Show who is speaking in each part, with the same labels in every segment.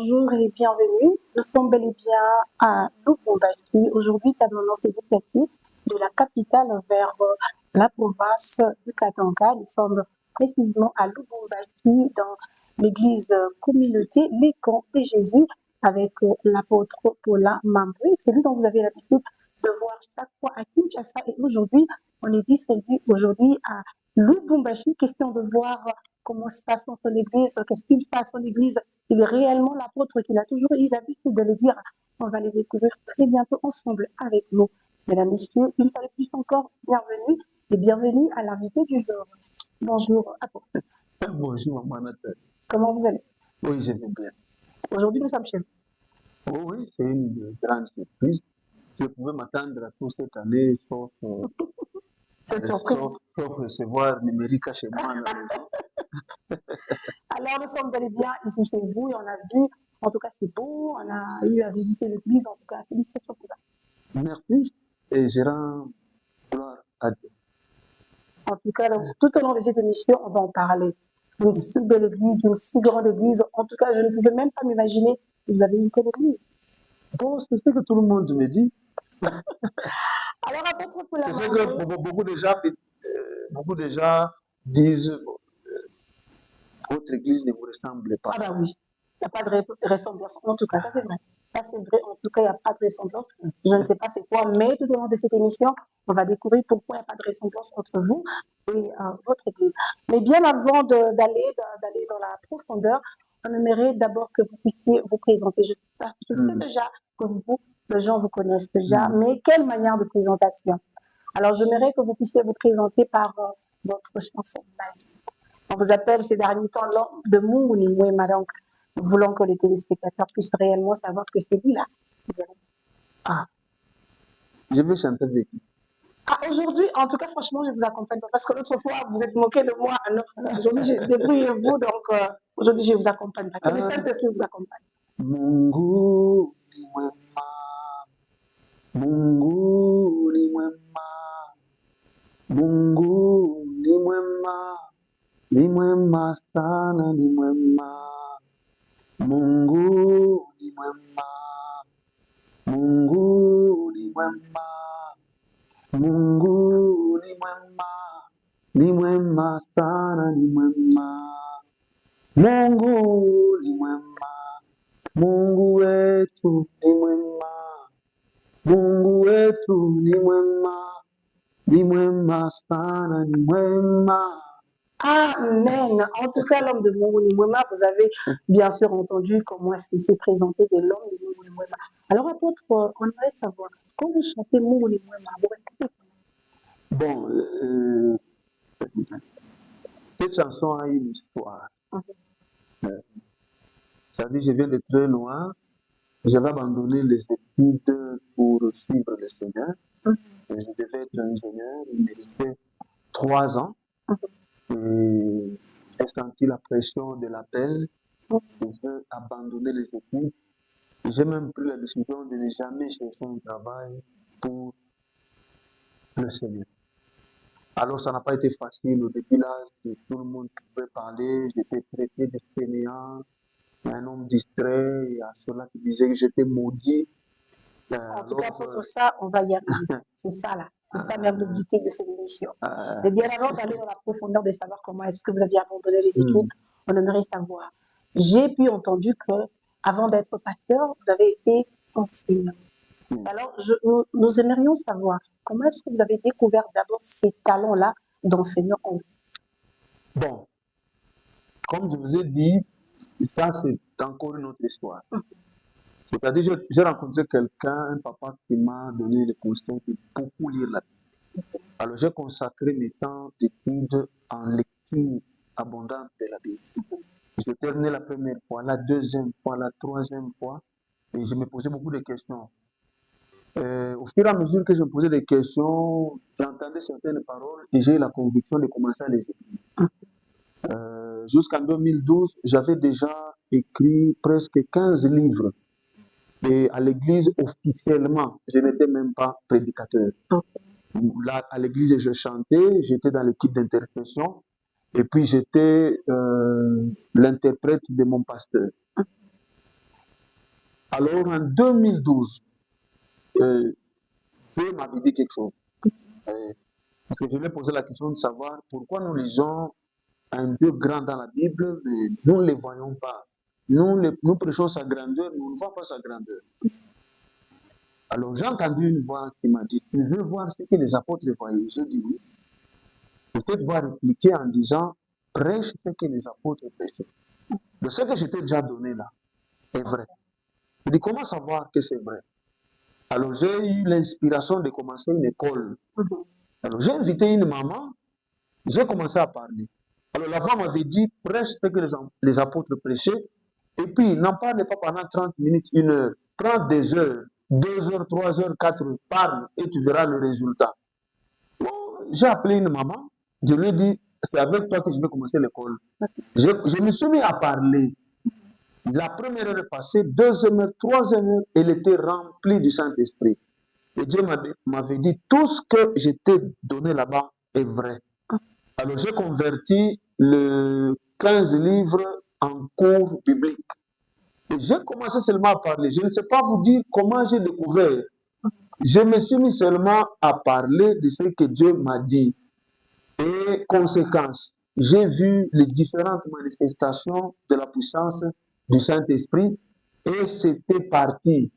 Speaker 1: Bonjour et bienvenue. Nous sommes bel et bien à Lubumbashi. Aujourd'hui, tendance éducative de la capitale vers la province du Katanga. Nous sommes précisément à Lubumbashi dans l'église communauté Les Camps de Jésus avec l'apôtre Paula Mamboué. C'est lui dont vous avez l'habitude de voir chaque fois à Kinshasa. Et aujourd'hui, on est descendu aujourd'hui à Lubumbashi. Question de voir comment se passe dans son église, qu'est-ce qu'il fait à son église. Il est réellement l'apôtre qu'il a toujours eu l'habitude de le dire. On va les découvrir très bientôt ensemble avec vous. Mesdames, Messieurs, une fois de plus encore, bienvenue et bienvenue à l'invité du jour. Bonjour, apôtre.
Speaker 2: Bonjour, maman Nathalie.
Speaker 1: Comment vous allez?
Speaker 2: Oui, je vais bien.
Speaker 1: Aujourd'hui, nous sommes chez vous.
Speaker 2: Oh, oui, c'est une grande surprise. Je pouvais m'attendre à tout cette année, sauf
Speaker 1: Cette surprise.
Speaker 2: sauf recevoir numérique chez moi à la maison.
Speaker 1: Alors, nous sommes bel et bien ici chez vous et on a vu, en tout cas, c'est beau, on a eu à visiter l'église, en tout cas, félicitations pour ça.
Speaker 2: Merci et je rends gloire à Dieu.
Speaker 1: En tout cas, donc, tout au long de cette émission, on va en parler. Une si belle église, une si grande église. En tout cas, je ne pouvais même pas m'imaginer que vous avez une telle église.
Speaker 2: Bon, c'est ce que tout le monde me dit.
Speaker 1: Alors, apôtre Paula
Speaker 2: C'est ce
Speaker 1: Mamboué,
Speaker 2: que beaucoup de gens disent, votre église ne vous ressemble pas.
Speaker 1: ah bah oui, il n'y a pas de ressemblance. En tout cas, ça c'est vrai. Ça c'est vrai. En tout cas, il n'y a pas de ressemblance. Je ne sais pas c'est quoi, mais tout au long de cette émission, on va découvrir pourquoi il n'y a pas de ressemblance entre vous et votre église. Mais bien avant d'aller dans la profondeur, on aimerait d'abord que vous puissiez vous présenter. Je sais déjà que vous, les gens vous connaissent déjà, mais quelle manière de présentation? Alors, j'aimerais que vous puissiez vous présenter par votre chanson. On vous appelle ces derniers temps l'homme de Mungu Mwema. Donc, nous voulons que les téléspectateurs puissent réellement savoir que c'est lui-là.
Speaker 2: Ah, je vais chanter avec vous.
Speaker 1: Ah, aujourd'hui, en tout cas, franchement, je vous accompagne pas parce que l'autre fois, vous êtes moqué de moi. Alors, aujourd'hui, débrouillez-vous. Donc, aujourd'hui, je vous accompagne pas. Que le Saint-Esprit vous accompagne.
Speaker 2: Mungu ni mwema, Mungu ni mwema, Mungu ni mwema sana, ni mwema. Mungu ni mwema, Mungu ni mwema, Mungu ni mwema sana, ni mwema. Mungu ni mwema, Mungu wetu ni mwema, Mungu wetu ni mwema sana, ni mwema.
Speaker 1: Amen. En tout cas, l'homme de Mungu Mwema, vous avez bien sûr entendu comment est-ce qu'il s'est présenté de l'homme de Mungu Mwema. Alors, apôtre, on aimerait savoir, quand vous chantez Mungu Mwema, vous répétez
Speaker 2: comment? Bon, cette chanson a une histoire. C'est-à-dire, je viens de très loin. J'avais abandonné les études pour suivre le Seigneur. Je devais être ingénieur. Il me restait 3 ans. Et j'ai senti la pression de l'appel. J'ai abandonné les études. J'ai même pris la décision de ne jamais chercher un travail pour le Seigneur. Alors, ça n'a pas été facile. Au début, là, tout le monde pouvait parler. J'étais traité de fainéant, un homme distrait. Il y a ceux-là qui disaient que j'étais maudit.
Speaker 1: En tout cas, pour ça, on va y arriver. C'est ça, là. C'est ça l'habilité de cette émission. Et bien avant d'aller dans la profondeur de savoir comment est-ce que vous aviez abandonné les études, on aimerait savoir. J'ai pu entendre que, avant d'être pasteur, vous avez été enseignant. Alors, nous aimerions savoir comment est-ce que vous avez découvert d'abord ces talents-là d'enseignant en vous.
Speaker 2: Bon, comme je vous ai dit, ça c'est encore une autre histoire. C'est-à-dire, j'ai rencontré quelqu'un, un papa qui m'a donné le conseil de beaucoup lire la Bible. Alors, j'ai consacré mes temps d'études en lecture abondante de la Bible. J'ai terminé la première fois, la deuxième fois, la troisième fois, et je me posais beaucoup de questions. Au fur et à mesure que je me posais des questions, j'entendais certaines paroles et j'ai eu la conviction de commencer à les écrire. Jusqu'en 2012, j'avais déjà écrit presque 15 livres. Et à l'église, officiellement, je n'étais même pas prédicateur. Là, à l'église, je chantais, j'étais dans l'équipe d'intercession, et puis j'étais l'interprète de mon pasteur. Alors en 2012, Dieu m'avait dit quelque chose. Parce que je lui ai posé la question de savoir pourquoi nous lisons un Dieu grand dans la Bible, mais nous ne le voyons pas. Nous prêchons sa grandeur, mais on ne voit pas sa grandeur. Alors j'ai entendu une voix qui m'a dit, tu veux voir ce que les apôtres voyaient? J'ai dit oui. Peut-être voir répliquer en disant, prêche ce que les apôtres prêchaient. De ce que je t'ai déjà donné là est vrai. Je dis, comment savoir que c'est vrai? Alors j'ai eu l'inspiration de commencer une école. Alors j'ai invité une maman, j'ai commencé à parler. Alors la femme m'avait dit, prêche ce que les apôtres prêchaient, et puis n'en parle pas pendant 30 minutes, 1 heure. Prends des heures, 2 heures, 3 heures, 4 heures, parle et tu verras le résultat. Bon, j'ai appelé une maman, je lui ai dit, c'est avec toi que je vais commencer l'école. Je me suis mis à parler. La première heure est passée, 2e heure, 3e heure, elle était remplie du Saint-Esprit. Et Dieu m'avait dit, tout ce que je t'ai donné là-bas est vrai. Alors j'ai converti le 15 livres en cours biblique. Et j'ai commencé seulement à parler. Je ne sais pas vous dire comment j'ai découvert. Je me suis mis seulement à parler de ce que Dieu m'a dit. Et conséquence, j'ai vu les différentes manifestations de la puissance du Saint-Esprit et c'était parti.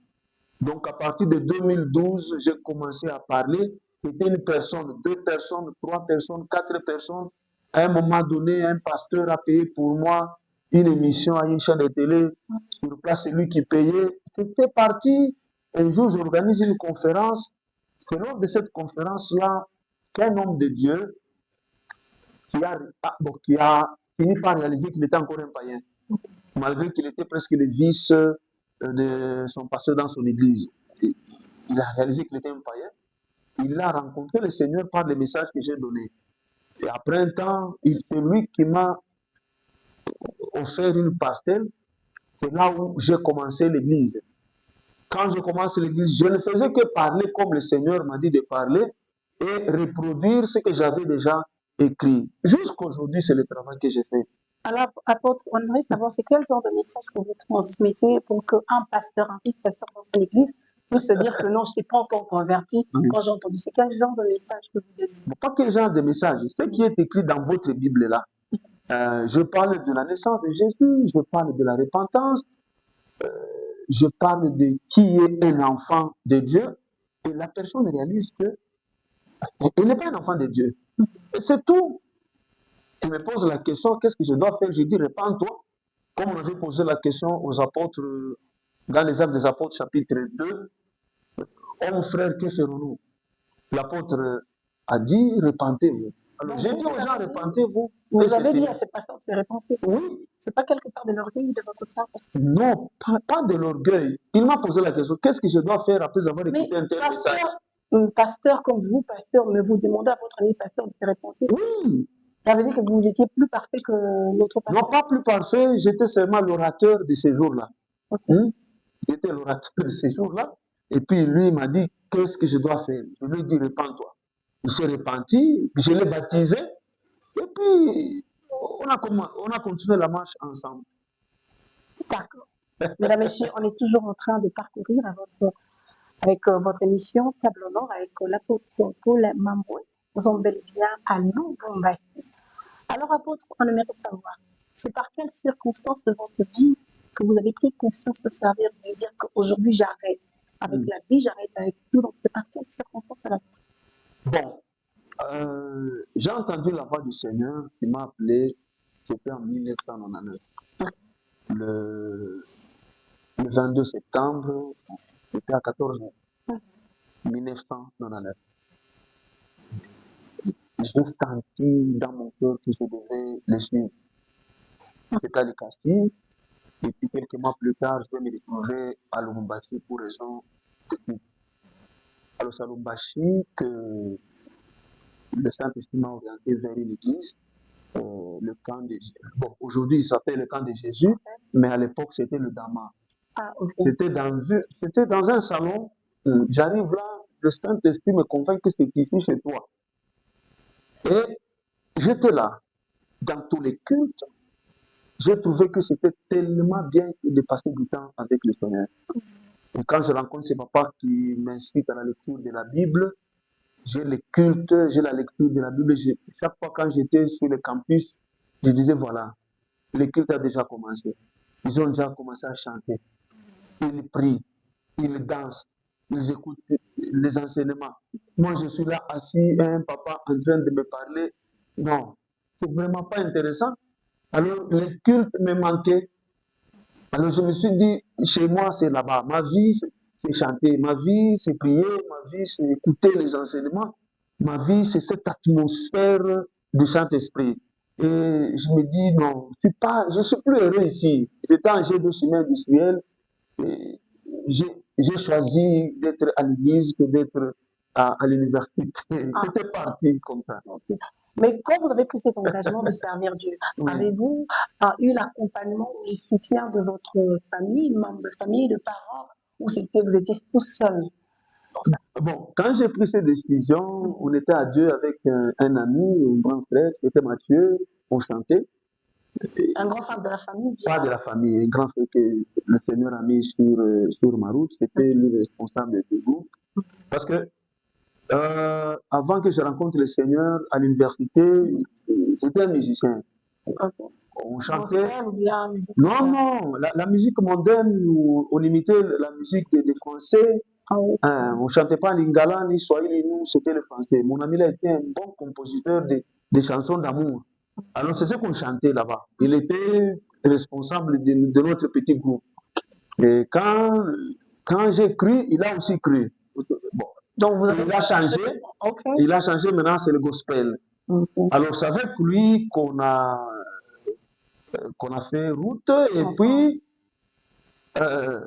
Speaker 2: Donc à partir de 2012, j'ai commencé à parler. C'était une personne, 2 personnes, 3 personnes, 4 personnes. À un moment donné, un pasteur a payé pour moi une émission à une chaîne de télé. Sur place, c'est lui qui payait. C'était parti. Un jour, j'organise une conférence. C'est lors de cette conférence-là qu'un homme de Dieu qui a fini par réaliser qu'il était encore un païen, malgré qu'il était presque le vice de son pasteur dans son église. Il a réalisé qu'il était un païen. Il a rencontré le Seigneur par les messages que j'ai donnés. Et après un temps, c'est lui qui m'a offert une parcelle. C'est là où j'ai commencé l'église. Quand je commence l'église, je ne faisais que parler comme le Seigneur m'a dit de parler et reproduire ce que j'avais déjà écrit. Jusqu'aujourd'hui, c'est le travail que j'ai fait.
Speaker 1: Alors, apôtre, on aimerait savoir c'est quel genre de message que vous transmettez pour qu'un pasteur, un fils pasteur dans une église puisse se dire que non, je ne suis pas encore converti quand j'ai entendu. C'est quel genre de message que vous donnez?
Speaker 2: Pas quel genre de message. Ce qui est écrit dans votre Bible là. Je parle de la naissance de Jésus, je parle de la repentance, je parle de qui est un enfant de Dieu, et la personne réalise que il n'est pas un enfant de Dieu. C'est tout. Il me pose la question, qu'est-ce que je dois faire? Je dis, répands-toi. Comme on avait posé la question aux apôtres, dans les Actes des Apôtres, chapitre 2, oh mon frère, que ferons-nous? L'apôtre a dit, repentez-vous. Alors j'ai dit aux gens, repentez-vous.
Speaker 1: Vous avez dit à ces pasteurs de repenter.
Speaker 2: Oui.
Speaker 1: C'est pas quelque part de l'orgueil de votre part?
Speaker 2: Non, pas de l'orgueil. Il m'a posé la question, qu'est-ce que je dois faire après avoir écouté un tel message?
Speaker 1: Un pasteur comme vous, pasteur, mais vous demandez à votre ami pasteur de se repenter?
Speaker 2: Oui.
Speaker 1: Ça veut dire que vous étiez plus parfait que l'autre pasteur?
Speaker 2: Non, pas plus parfait, j'étais seulement l'orateur de ces jours-là. Okay. J'étais l'orateur de ces jours-là. Et puis lui, il m'a dit, qu'est-ce que je dois faire? Je lui ai dit, repens-toi. Il s'est repenti, je l'ai baptisé. Et puis, on a continué la marche ensemble.
Speaker 1: D'accord. Mesdames, Messieurs, on est toujours en train de parcourir avec votre émission Table Nord avec l'apôtre Paul Mamboué. Nous sommes bel et bien à Lubumbashi. Alors, apôtre, on aimerait savoir, c'est par quelles circonstances de votre vie que vous avez pris conscience de servir, de dire qu'aujourd'hui j'arrête avec la vie, j'arrête avec tout. Donc, c'est par quelles circonstances de la vie?
Speaker 2: Bon, j'ai entendu la voix du Seigneur qui m'a appelé, c'était en 1999. Le 22 septembre, c'était à 14 h 1999. J'ai senti dans mon cœur que je devais le suivre. C'était à l'Ikasti. Et puis quelques mois plus tard, je vais me retrouver à Lubumbashi pour raison de tout. Alors c'est à Lubumbashi que le Saint-Esprit m'a orienté vers une église, le camp de Jésus. Bon, aujourd'hui il s'appelle le camp de Jésus, mais à l'époque c'était le Dama.
Speaker 1: Ah, okay.
Speaker 2: C'était dans un salon. J'arrive là, le Saint-Esprit me convainc que c'est ici chez toi. Et j'étais là, dans tous les cultes. j'ai trouvé que c'était tellement bien de passer du temps avec le Seigneur. Et quand je rencontre ces papas qui m'incitent à la lecture de la Bible, j'ai le culte, j'ai la lecture de la Bible. Chaque fois quand j'étais sur le campus, je disais voilà, le culte a déjà commencé. Ils ont déjà commencé à chanter. Ils prient, ils dansent, ils écoutent les enseignements. Moi, je suis là assis, un papa en train de me parler. Non, c'est vraiment pas intéressant. Alors, le culte me manquait. Alors, je me suis dit, chez moi, c'est là-bas. Ma vie, c'est chanter. Ma vie, c'est prier. Ma vie, c'est écouter les enseignements. Ma vie, c'est cette atmosphère du Saint-Esprit. Et je me dis, non, je ne suis plus heureux ici. J'étais en jeu de chemin industriel. Et j'ai choisi d'être à l'église que d'être à l'université.
Speaker 1: Ah,
Speaker 2: C'était parti comme ça.
Speaker 1: ok. Mais quand vous avez pris cet engagement de servir Dieu,
Speaker 2: Oui.
Speaker 1: avez-vous eu l'accompagnement ou le soutien de votre famille, membres de famille, de parents, ou vous étiez tout seul dans ça?
Speaker 2: Bon, quand j'ai pris cette décision, on était à deux avec un ami, un grand frère, qui était Mathieu, on chantait.
Speaker 1: Un grand frère de la famille,
Speaker 2: Pas
Speaker 1: bien.
Speaker 2: de la famille, un grand frère que le Seigneur a mis sur ma route, c'était le responsable du groupe. Parce que avant que je rencontre le Seigneur à l'université, j'étais un musicien.
Speaker 1: Ok.
Speaker 2: On chantait.
Speaker 1: Gospel ou bien musique?
Speaker 2: Non, non, la musique mondaine, on imitait la musique des Français.
Speaker 1: Ah oui.
Speaker 2: On ne chantait pas lingala ni swahili, nous, c'était le français. Mon ami là était un bon compositeur de chansons d'amour. Alors, c'est ce qu'on chantait là-bas. Il était responsable de notre petit groupe. Et quand j'ai cru, il a aussi cru. Bon,
Speaker 1: Donc vous avez
Speaker 2: il a changé.
Speaker 1: Ok.
Speaker 2: Il a changé, maintenant c'est le gospel.
Speaker 1: Mhm.
Speaker 2: Alors, c'est avec lui qu'on a fait route et
Speaker 1: Ensemble.
Speaker 2: euh,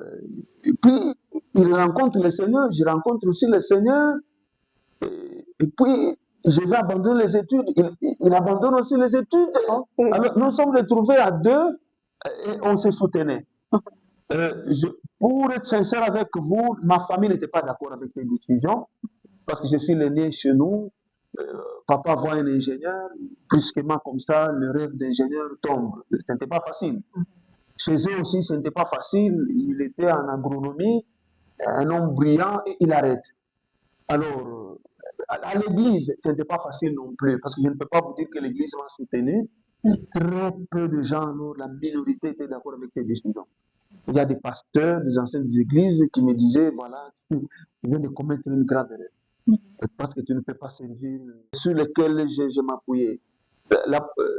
Speaker 2: puis il rencontre le Seigneur, je rencontre aussi le Seigneur et puis je vais abandonner les études. Il abandonne aussi les études.
Speaker 1: Ok.
Speaker 2: Alors nous sommes retrouvés à deux et on se soutenait. Pour être sincère avec vous, ma famille n'était pas d'accord avec ces décisions parce que je suis l'aîné chez nous. Papa voit un ingénieur, brusquement comme ça, le rêve d'ingénieur tombe. Ce n'était pas facile. Chez eux aussi, ce n'était pas facile. Il était en agronomie, un homme brillant, et il arrête. Alors, à l'église, ce n'était pas facile non plus, parce que je ne peux pas vous dire que l'église m'a soutenu. Très peu de gens, alors, la minorité était d'accord avec ces décisions. Il y a des pasteurs, des anciens des églises qui me disaient, voilà, tu viens de commettre une grave erreur. Parce que tu ne peux pas servir, sur lesquels je m'appuyais.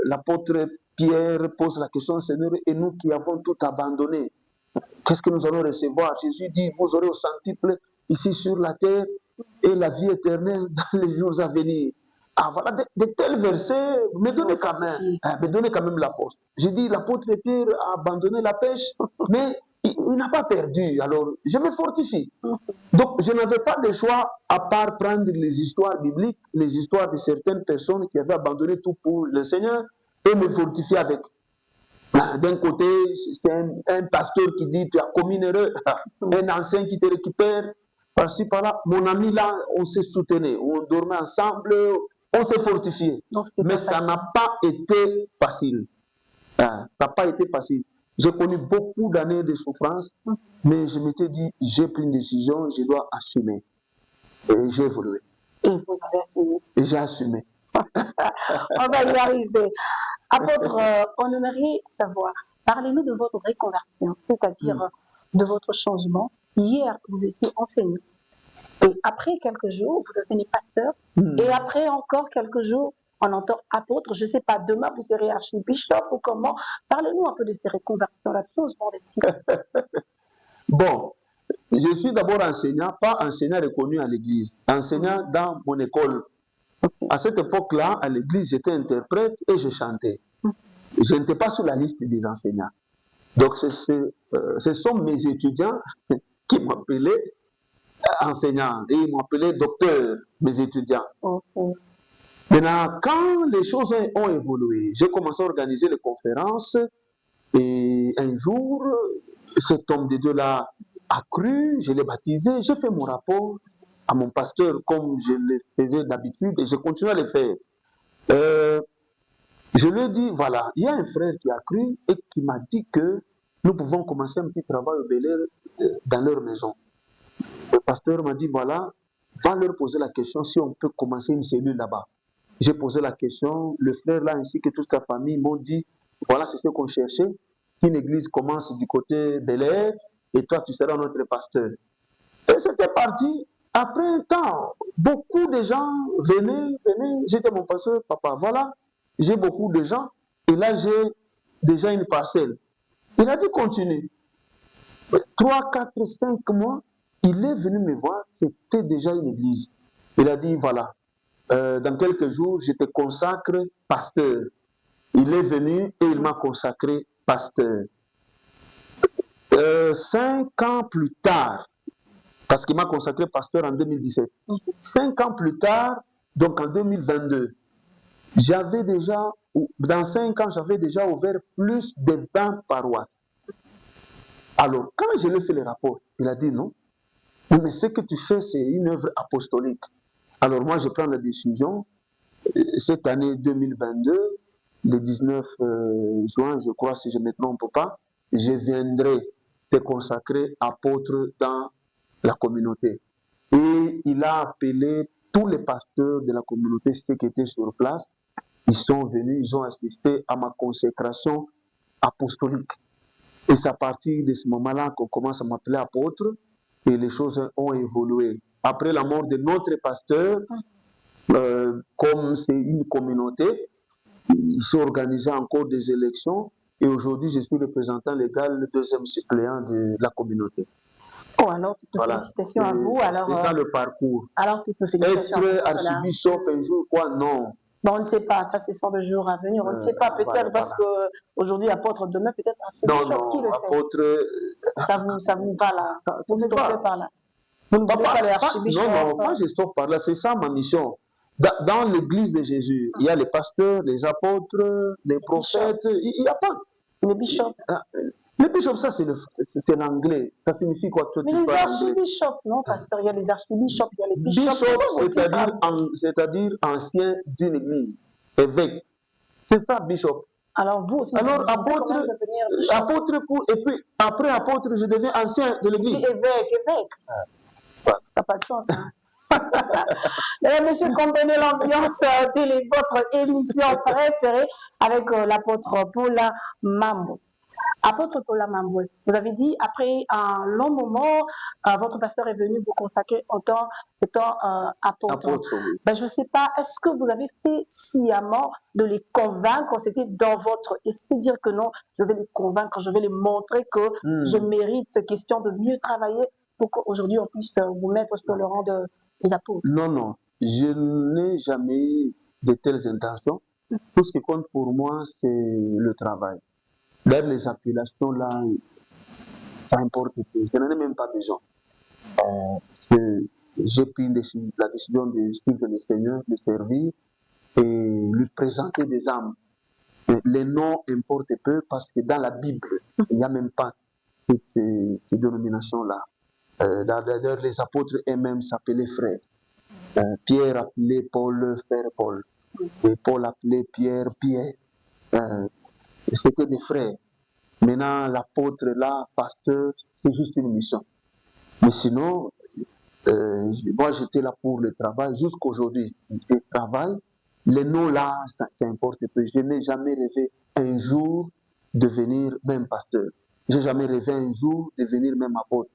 Speaker 2: L'apôtre Pierre pose la question, Seigneur, et nous qui avons tout abandonné, qu'est-ce que nous allons recevoir? Jésus dit, vous aurez au centuple ici sur la terre et la vie éternelle dans les jours à venir. Ah, voilà, de tels versets me donnez quand même la force. J'ai dit, l'apôtre Pierre a abandonné la pêche, mais il n'a pas perdu. Alors, je me fortifie. Donc, je n'avais pas de choix à part prendre les histoires bibliques, les histoires de certaines personnes qui avaient abandonné tout pour le Seigneur et me fortifier avec. D'un côté, c'est un pasteur qui dit tu as commis une erreur, un ancien qui te récupère, par-ci, par-là. Mon ami là, on se soutenait, on dormait ensemble, on s'est fortifié. Mais ça n'a pas été facile. Ça n'a pas été facile. J'ai connu beaucoup d'années de souffrance, mais je m'étais dit, j'ai pris une décision, je dois assumer. Et j'ai évolué.
Speaker 1: Et vous avez assumé.
Speaker 2: Et j'ai assumé.
Speaker 1: On va y arriver. Apôtre, on aimerait savoir, parlez-nous de votre reconversion, c'est-à-dire de votre changement. Hier, vous étiez enseignant. Et après quelques jours, vous devenez pasteur. Et après encore quelques jours, on entend apôtre. Je ne sais pas, demain, vous serez archibishop ou comment. Parlez-nous un peu de ces reconversions, la chose.
Speaker 2: Bon, je suis d'abord enseignant, pas enseignant reconnu à l'église, enseignant dans mon école. À cette époque-là, à l'église, j'étais interprète et je chantais. Je n'étais pas sur la liste des enseignants. Donc, ce sont mes étudiants qui m'appelaient enseignant et ils m'appelaient docteur, mes étudiants. Maintenant, quand les choses ont évolué, j'ai commencé à organiser les conférences et un jour, cet homme de Dieu-là a cru, je l'ai baptisé, j'ai fait mon rapport à mon pasteur comme je le faisais d'habitude et je continue à le faire. Je lui ai dit, voilà, il y a un frère qui a cru et qui m'a dit que nous pouvons commencer un petit travail au Bel Air dans leur maison. Le pasteur m'a dit, voilà, va leur poser la question si on peut commencer une cellule là-bas. J'ai posé la question, le frère là ainsi que toute sa famille m'ont dit, voilà, c'est ce qu'on cherchait, qu'une église commence du côté Bel Air et toi tu seras notre pasteur. Et c'était parti. Après un temps, beaucoup de gens venaient, j'étais mon pasteur, papa, voilà, j'ai beaucoup de gens, et là j'ai déjà une parcelle. Il a dit continue. 3, 4, 5 mois, il est venu me voir, c'était déjà une église. Il a dit, voilà, dans quelques jours, je te consacre pasteur. Il est venu et il m'a consacré pasteur. 5 ans plus tard, parce qu'il m'a consacré pasteur en 2017. 5 ans plus tard, donc en 2022, j'avais déjà, dans 5 ans, j'avais déjà ouvert plus de 20 paroisses. Alors, quand je lui ai fait le rapport, il a dit non, mais ce que tu fais, c'est une œuvre apostolique. Alors moi, je prends la décision, cette année 2022, le 19 juin, je crois, si je ne me trompe pas, je viendrai te consacrer apôtre dans la communauté. Et il a appelé tous les pasteurs de la communauté qui étaient sur place. Ils sont venus, ils ont assisté à ma consécration apostolique. Et c'est à partir de ce moment-là qu'on commence à m'appeler apôtre et les choses ont évolué. Après la mort de notre pasteur, comme c'est une communauté, il s'est organisé encore des élections et aujourd'hui je suis représentant légal, le deuxième suppléant de la communauté.
Speaker 1: Oh, alors, toutes félicitations à vous.
Speaker 2: C'est ça le parcours.
Speaker 1: Alors, toutes félicitations
Speaker 2: Être archibishop un jour, quoi, non.
Speaker 1: Bon, on ne sait pas, ça, ce sont des jours à venir. On ne sait pas, peut-être parce qu'aujourd'hui, apôtre, demain, peut-être archibishop, qui le sait.
Speaker 2: Apôtre.
Speaker 1: Ça vous va là. Vous
Speaker 2: ne
Speaker 1: stoppez par là. Vous ne voulez pas les archibishops.
Speaker 2: Non, pas je stoppe par là. C'est ça ma mission. Dans l'église de Jésus, il y a les pasteurs, les apôtres, les prophètes. Il n'y a pas.
Speaker 1: Les bishops.
Speaker 2: Les bishops, ça c'est l'anglais. Ça signifie quoi?
Speaker 1: Mais les archibishops, non, pasteur, il y a les archibishops, il y a les bishops.
Speaker 2: C'est-à-dire ancien d'une église, évêque. C'est ça, bishop.
Speaker 1: Alors vous aussi,
Speaker 2: alors apôtre et puis après apôtre, je deviens ancien de l'église.
Speaker 1: Évêque. Ça n'a pas de chance. Hein. Mesdames, messieurs, comprenez l'ambiance de votre émission préférée avec l'apôtre Paula Mambo. Apôtre Paula Mambo, vous avez dit, après un long moment, votre pasteur est venu vous consacrer étant apôtre. Ben, je ne sais pas, est-ce que vous avez fait sciemment de les convaincre? C'était dans votre esprit, dire que non, je vais les convaincre, je vais les montrer que je mérite cette question de mieux travailler pour qu'aujourd'hui on puisse vous mettre sur le rang des apôtres?
Speaker 2: Non, je n'ai jamais de telles intentions. Tout ce qui compte pour moi, c'est le travail. D'ailleurs, les appellations là, ça importe peu. Je n'en ai même pas besoin. J'ai pris la décision de suivre le Seigneur, de servir et lui présenter des âmes. Les noms importent peu parce que dans la Bible, il n'y a même pas cette dénomination-là. D'ailleurs, les apôtres eux-mêmes s'appelaient frères. Pierre appelait Paul frère Paul. Et Paul appelait Pierre. C'était des frères. Maintenant, l'apôtre là, pasteur, c'est juste une mission. Mais sinon, moi j'étais là pour le travail. Jusqu'aujourd'hui, je travaille. Les noms là, ça importe peu. Je n'ai jamais rêvé un jour devenir même pasteur. Je n'ai jamais rêvé un jour devenir même apôtre.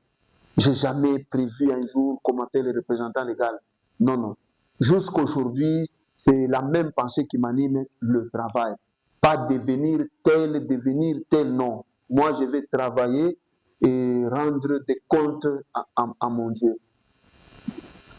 Speaker 2: Je n'ai jamais prévu un jour commenter le représentant légal. Non. Jusqu'aujourd'hui, c'est la même pensée qui m'anime, le travail. Pas devenir tel, non. Moi, je vais travailler et rendre des comptes à mon Dieu.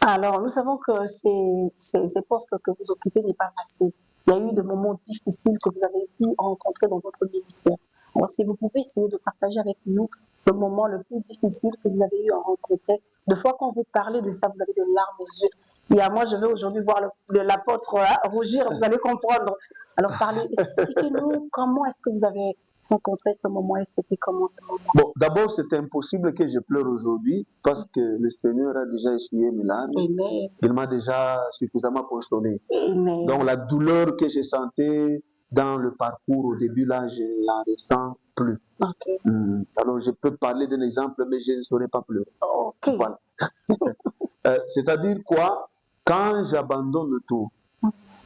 Speaker 1: Alors, nous savons que ces postes que vous occupez n'est pas facile. Il y a eu des moments difficiles que vous avez pu rencontrer dans votre ministère. Alors, si vous pouvez essayer de partager avec nous le moment le plus difficile que vous avez eu à rencontrer. De fois, quand vous parlez de ça, vous avez des larmes aux yeux. Et moi, je vais aujourd'hui voir l'apôtre rougir, vous allez comprendre. Alors, expliquez-nous comment est-ce que vous avez rencontré ce moment et c'était comment ce moment?
Speaker 2: Bon, d'abord, c'est impossible que je pleure aujourd'hui parce que le Seigneur a déjà essuyé mes larmes.
Speaker 1: Amen.
Speaker 2: Il m'a déjà suffisamment consolé.
Speaker 1: Amen.
Speaker 2: Donc, la douleur que j'ai sentie, dans le parcours, au début, là, je n'en ressens plus.
Speaker 1: Ok.
Speaker 2: Alors, je peux parler d'un exemple, mais je ne saurais pas pleurer.
Speaker 1: Ok.
Speaker 2: Voilà. C'est-à-dire quoi? Quand j'abandonne tout,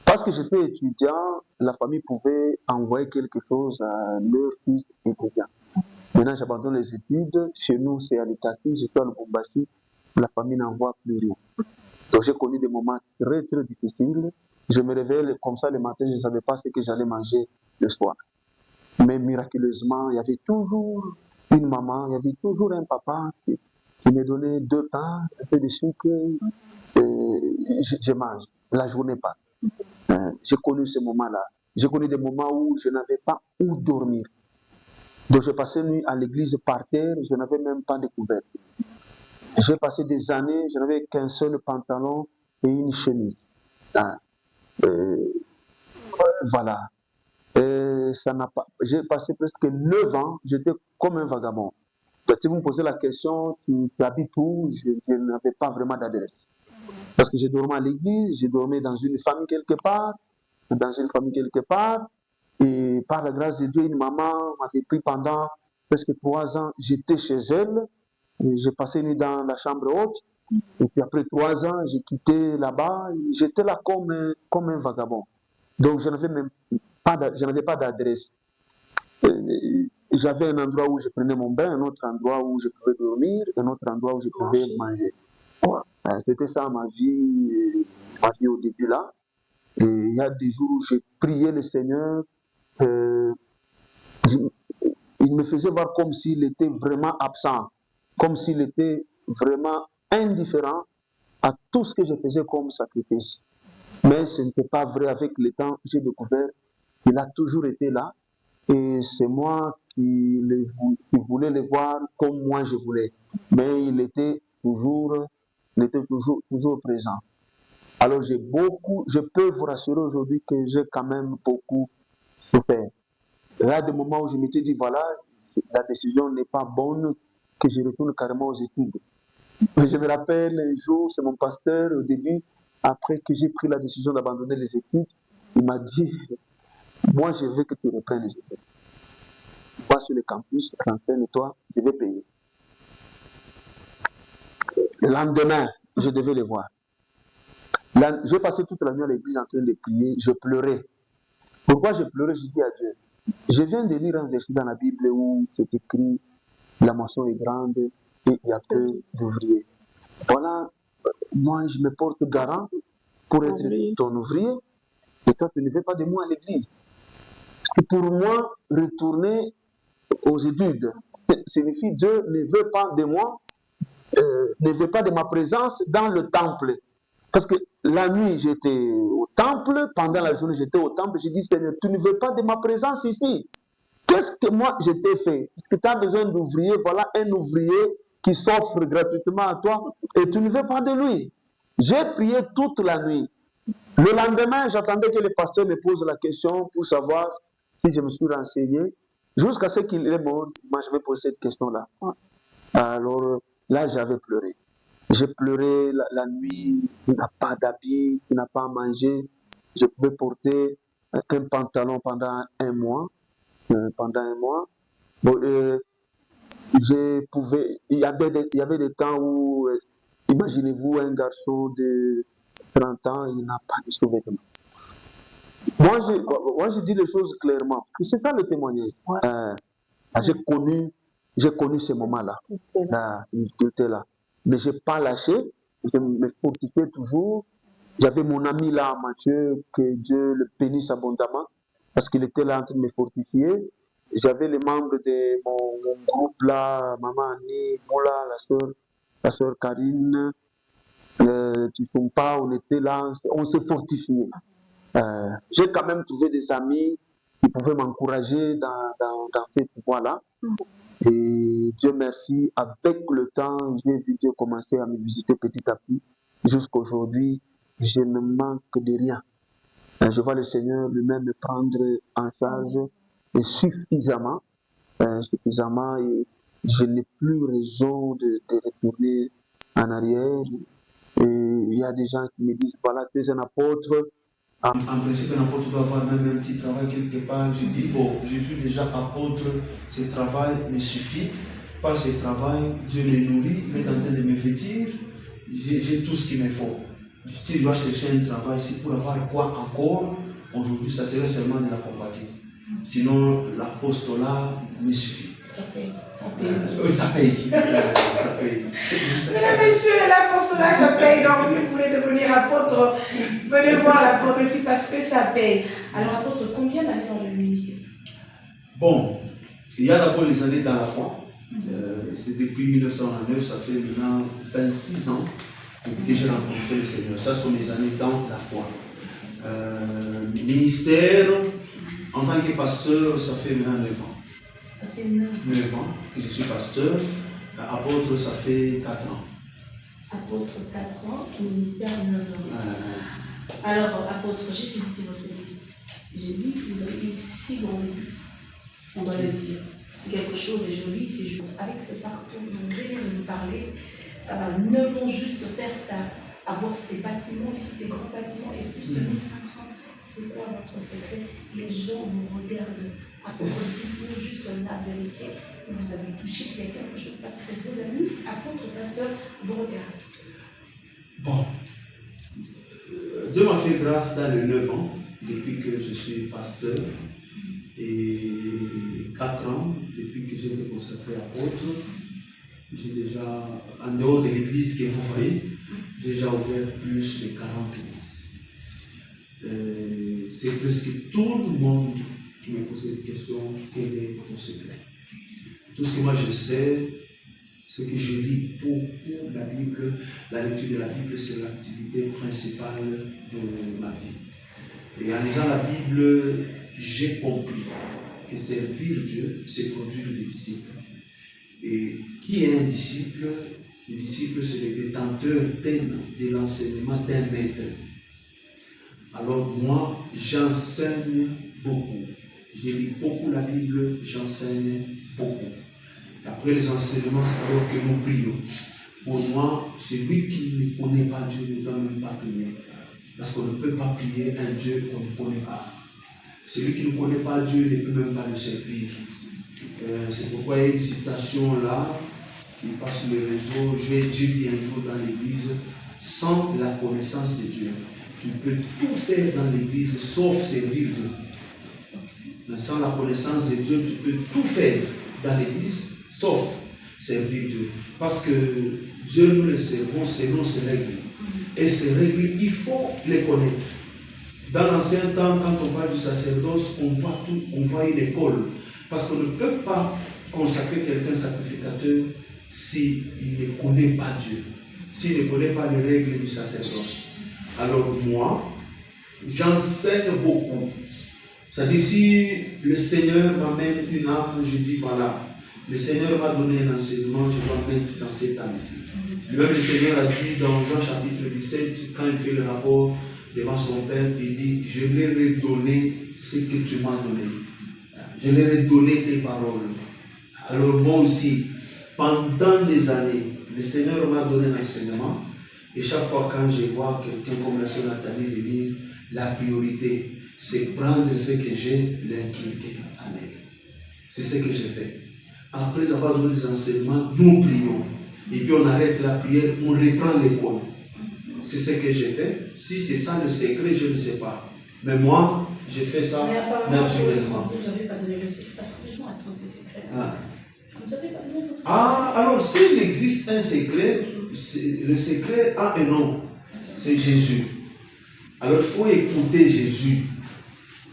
Speaker 2: parce que j'étais étudiant, la famille pouvait envoyer quelque chose à leur fils étudiant. Maintenant, j'abandonne les études. Chez nous, c'est à l'État-ci, je suis à Lubumbashi. La famille n'envoie plus rien. Donc, j'ai connu des moments très, très difficiles. Je me réveillais comme ça le matin, je ne savais pas ce que j'allais manger le soir. Mais miraculeusement, il y avait toujours une maman, il y avait toujours un papa qui me donnait 2 pains, un peu de sucre, je mange. La journée passe. J'ai connu ce moment-là. J'ai connu des moments où je n'avais pas où dormir. Donc, j'ai passé nuit à l'église par terre, je n'avais même pas de couverture. J'ai passé des années, je n'avais qu'un seul pantalon et une chemise. Voilà. Ça n'a pas. J'ai passé presque 9 ans, j'étais comme un vagabond. Donc, si vous me posez la question, tu habites où? Je n'avais pas vraiment d'adresse. Parce que je dormais à l'église, je dormais dans une famille quelque part, et par la grâce de Dieu, une maman m'avait pris pendant presque 3 ans. J'étais chez elle, j'ai passé une nuit dans la chambre haute, et puis après 3 ans, j'ai quitté là-bas, j'étais là comme un vagabond. Donc je n'avais pas d'adresse. J'avais un endroit où je prenais mon bain, un autre endroit où je pouvais dormir, un autre endroit où je pouvais manger. C'était ça ma vie au début là. Et il y a des jours où j'ai prié le Seigneur. Il me faisait voir comme s'il était vraiment absent, comme s'il était vraiment indifférent à tout ce que je faisais comme sacrifice. Mais ce n'était pas vrai. Avec le temps, j'ai découvert qu'il a toujours été là. Et c'est moi qui voulais le voir comme moi je voulais. Mais il était toujours présent. Alors je peux vous rassurer aujourd'hui que j'ai quand même beaucoup souffert. Il y a des moments où je m'étais dit, voilà, la décision n'est pas bonne, que je retourne carrément aux études. Mais je me rappelle un jour, c'est mon pasteur, au début, après que j'ai pris la décision d'abandonner les études, il m'a dit, moi je veux que tu reprennes les études. Va sur le campus, renseigne-toi, je vais payer. Le lendemain, je devais les voir. J'ai passé toute la nuit à l'église en train de prier, je pleurais. Pourquoi je pleurais? Je dis à Dieu, je viens de lire un verset dans la Bible où c'est écrit, la moisson est grande et il y a peu d'ouvriers. Voilà, moi je me porte garant pour être ton ouvrier et toi tu ne veux pas de moi à l'église. Pour moi, retourner aux études signifie Dieu ne veut pas de moi, ne veut pas de ma présence dans le temple. Parce que la nuit, j'étais au temple, pendant la journée, j'étais au temple. J'ai dit, Seigneur, tu ne veux pas de ma présence ici. Qu'est-ce que moi, je t'ai fait? Est-ce que tu as besoin d'ouvrier? Voilà un ouvrier qui s'offre gratuitement à toi et tu ne veux pas de lui. J'ai prié toute la nuit. Le lendemain, j'attendais que le pasteur me pose la question pour savoir si je me suis renseigné. Jusqu'à ce qu'il est mort, moi, je me pose cette question-là. Alors là, j'avais pleuré. J'ai pleuré la nuit, tu n'as pas d'habit, tu n'as pas à manger. Je pouvais porter un pantalon pendant un mois. Bon, il y avait des temps où, imaginez-vous, un garçon de 30 ans, il n'a pas de sous-vêtements. Moi, je dis les choses clairement. C'est ça le témoignage. J'ai connu ce moment-là, la difficulté là. Mais je n'ai pas lâché, je me fortifiais toujours. J'avais mon ami là, Mathieu, que Dieu le bénisse abondamment, parce qu'il était là en train de me fortifier. J'avais les membres de mon groupe là, Maman Annie, Moula, la soeur Karine, Tufumpa, on était là, on se fortifiait. J'ai quand même trouvé des amis qui pouvaient m'encourager dans cette voie-là. Et Dieu merci, avec le temps, j'ai vu Dieu commencer à me visiter petit à petit. Jusqu'aujourd'hui, je ne manque de rien. Je vois le Seigneur lui-même me prendre en charge et suffisamment, et je n'ai plus raison de retourner en arrière. Et il y a des gens qui me disent, voilà, tu es un apôtre,
Speaker 3: En principe, un apôtre doit avoir même un petit travail quelque part. Je dis, bon, Jésus déjà apôtre, ce travail me suffit. Par ce travail, Dieu me nourrit, il est en train de me vêtir, j'ai tout ce qu'il me faut. Si je dois chercher un travail, c'est pour avoir quoi encore? Aujourd'hui, ça serait seulement de la convoitise. Sinon, l'apostolat me suffit.
Speaker 4: Ça paye. Ça paye.
Speaker 3: Ça paye. Ça paye.
Speaker 4: Mesdames, messieurs, l'apostolat, ça paye. Donc, si vous voulez devenir apôtre, venez voir l'apôtre ici parce que ça paye. Alors, apôtre, combien d'années dans le ministère?
Speaker 3: Bon, il y a d'abord les années dans la foi. C'est depuis 1909, ça fait maintenant 26 ans que j'ai rencontré le Seigneur. Ça sont mes années dans la foi. Ministère, en tant que pasteur, ça fait maintenant 9 ans.
Speaker 4: Ça fait 9
Speaker 3: ans que je suis pasteur. Apôtre, ça fait 4 ans.
Speaker 4: Apôtre, 4 ans, ministère, 9 ans. Alors, apôtre, j'ai visité votre église. J'ai vu que vous avez une si grande église. On doit le dire. C'est quelque chose de joli, c'est juste. Avec ce parcours, vous venez de nous parler. Ne vont juste faire ça, avoir ces bâtiments ici, ces grands bâtiments et plus de 1500. C'est quoi votre secret? Les gens vous regardent. Apôtre, dites-nous juste la vérité. Vous avez touché s'il y a quelque chose parce que vos amis, apôtres, pasteurs, vous regardent.
Speaker 3: Bon. Dieu m'a fait grâce dans les 9 ans, depuis que je suis pasteur. Et 4 ans, depuis que j'ai été consacré apôtre, j'ai déjà, en dehors de l'église que vous voyez, j'ai déjà ouvert plus de 40 églises. C'est presque tout le monde qui me pose des questions, quel est ton secret? Tout ce que moi je sais, c'est que je lis beaucoup la Bible. La lecture de la Bible, c'est l'activité principale de ma vie. Et en lisant la Bible, j'ai compris que servir Dieu, c'est produire des disciples. Et qui est un disciple? Le disciple, c'est le détenteur de l'enseignement d'un maître. Alors moi, j'enseigne beaucoup. Je lis beaucoup la Bible, j'enseigne beaucoup. Après les enseignements, c'est alors que nous prions. Pour moi, celui qui ne connaît pas Dieu ne doit même pas prier. Parce qu'on ne peut pas prier un Dieu qu'on ne connaît pas. Celui qui ne connaît pas Dieu ne peut même pas le servir. C'est pourquoi il y a une citation là, qui passe sur le réseau. J'ai dit un jour dans l'église, sans la connaissance de Dieu, tu peux tout faire dans l'église sauf servir Dieu. Mais sans la connaissance de Dieu, tu peux tout faire dans l'église sauf servir Dieu. Parce que Dieu, nous le servons selon ses règles. Et ces règles, il faut les connaître. Dans l'ancien temps, quand on parle du sacerdoce, on voit une école. Parce qu'on ne peut pas consacrer quelqu'un sacrificateur s'il ne connaît pas Dieu, s'il ne connaît pas les règles du sacerdoce. Alors moi, j'enseigne beaucoup. C'est-à-dire, si le Seigneur m'amène une âme, je dis voilà, le Seigneur m'a donné un enseignement, je dois mettre dans cette âme ici. Lui-même, le Seigneur a dit dans Jean chapitre 17, quand il fait le rapport devant son Père, il dit, je leur ai donné ce que tu m'as donné. Je leur ai donné tes paroles. Alors moi aussi, pendant des années, le Seigneur m'a donné un enseignement. Et chaque fois quand je vois quelqu'un comme la sœur Nathalie venir, la priorité, c'est prendre ce que j'ai, l'inculquer en elle. C'est ce que j'ai fait. Après avoir donné des enseignements, nous prions. Et puis on arrête la prière, on reprend l'école. C'est ce que j'ai fait. Si c'est ça le secret, je ne sais pas. Mais moi, j'ai fait ça naturellement.
Speaker 4: Vous n'avez pas donné le secret parce que les gens attendent ces secrets. Vous n'avez pas donné votre secret.
Speaker 3: Alors s'il existe un secret, le secret a un nom. C'est Jésus. Alors il faut écouter Jésus.